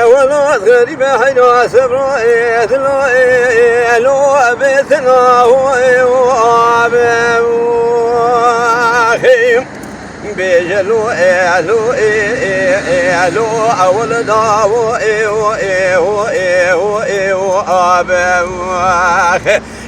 والله غريبة حين سبريت لو بيتنا بيجلو لو أول داو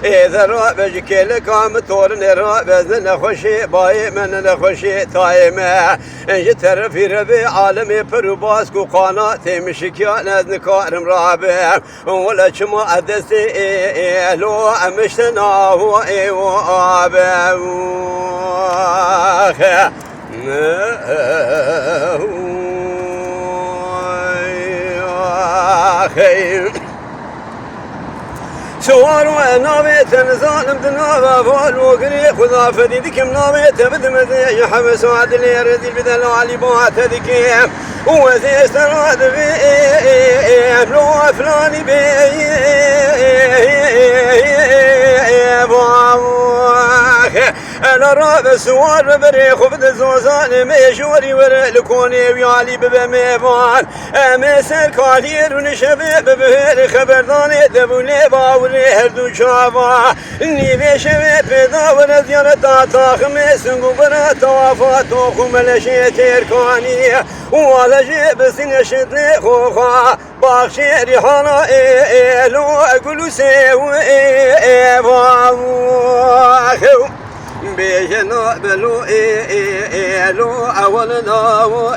إذا رابج كلك عم تورن رابز نخشي باي من نخشي تايمة جتر في ربي عالمي بروباسكو قناتي مشكيا نذكارم رابع ولا شما أدسي لو أمشتنا هو أبا سوار ونابت نظالم دنابا فالوقري خذا فديدك منابت بدمزي حبس وعدل يرزي بدل علي بوات هذيك وزي استراد في لو فلاني بي أنا راب سوار بريخ وبد زوزان ميشوري ورلكوني ويالي ببميبان أمسر كالير ونشبه ببهر خبرداني دبولي باوري هردو شافا نيبي شبه بدا ونزيارة تاخمي سنقو برا توافا توخم لشي تيركاني وعلى جيب سنشد لي خوخا باخشي ريحانا لو أقولو سيو بيجنا بلو لو أول داو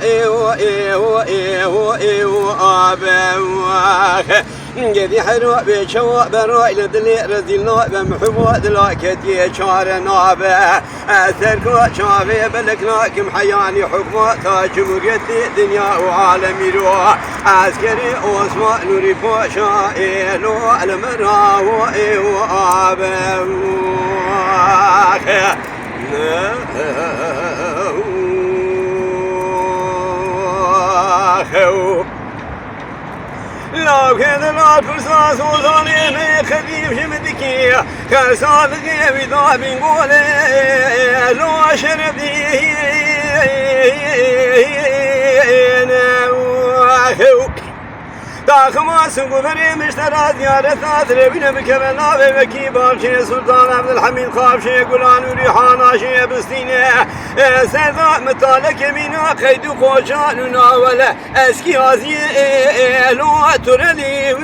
جدي حلو بيشوا برا إلى دلي رزيلنا بمحبوا دلاكتي شارنا به أثركوا شافي بلكنا كم حياني حكمة تاجمريتي دنيا وعالمي روح عسكري واسماء نوري فوشا لو المرا وآبا لو كان الفرصاص وصاني من خديم شمدكي كصادقي بضع بنقولي لو شربي تاخما سنقبري مشترى زيارة ثاثرة بنا بكبنا بمكي بارشي سلطان عبد الحميد خافشي قلان وريحانا شي بستينة سيدا مطالك مينا قيد قوشان وناولة اسكي هازي لو تردي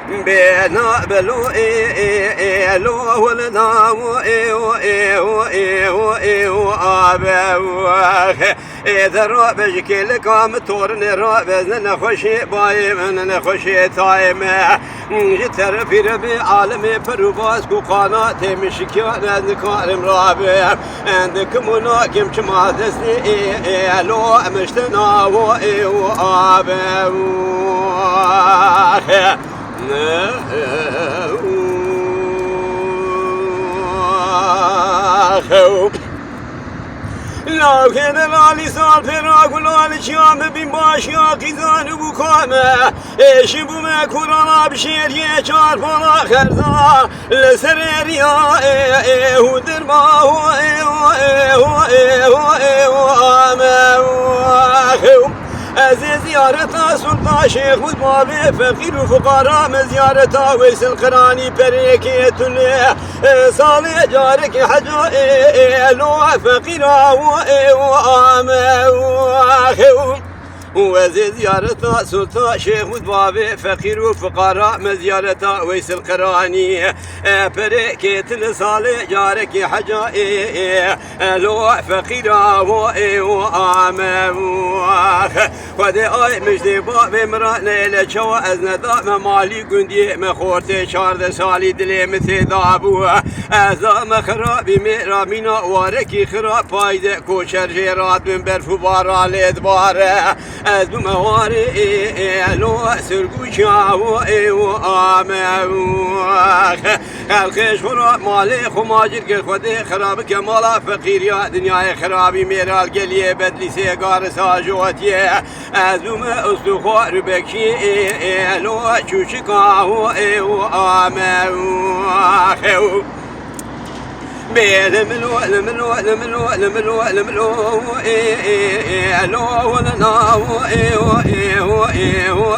بينا بلو لو ولدا إذا رابج كلك عم تورن رابز نخشي باي من نخشي تايمة جتر في ربي عالمي بروباسكو قناتي مشكيا نذكارم رابع عندكم وناكم كما دسني لو مشتنا وآبا لو كان الالي صار فراق والالي شام بين باشيا كيزان وبكامه ايش بما كورانا بشير يشار فلا خرزا لسريريا ودرما زيارة سلطان شيخ وضبابي فقير وفقراء من زيارة ويس القراني بريكية صالح جارك حجا لو فقيرا وزي زيارة سلطان شيخ وضبابي فقير وفقراء من زيارة ويس القراني بريكية صالح جارك حجا لو فقيرا خود آی مجده با بمران ایل چوا از ندام مالی گندی مخورت 14 سالی دلیم تدابو از آم خرابی میرا مینا وارکی خراب پایده کوچر جیرات من برفو بارا لدباره از دو مواری ایلو سرگو چاو ایو آمو خلقش خراب مالی خماجر که خود خراب که مالا فقیریا دنیای خرابی میرال گلیه بدلی سیگار ساجوتیه از دوم استخوار بکشی ایلو چوچکاو ایو آمو لملو لملو لملو لملو لملو لو ولا ناو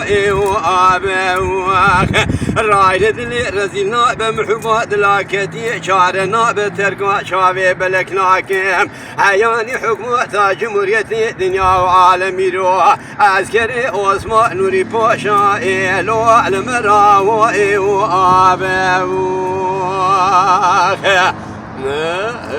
ايو ابواخ رايد لي رزينا بمحبات لاكتي شارنا بترقى شافي بلكناكم عياني حكومة جمهورية دنيا وعالمي رو عسكري عثمان نوري باشا لو المراو ايو ابواخ No.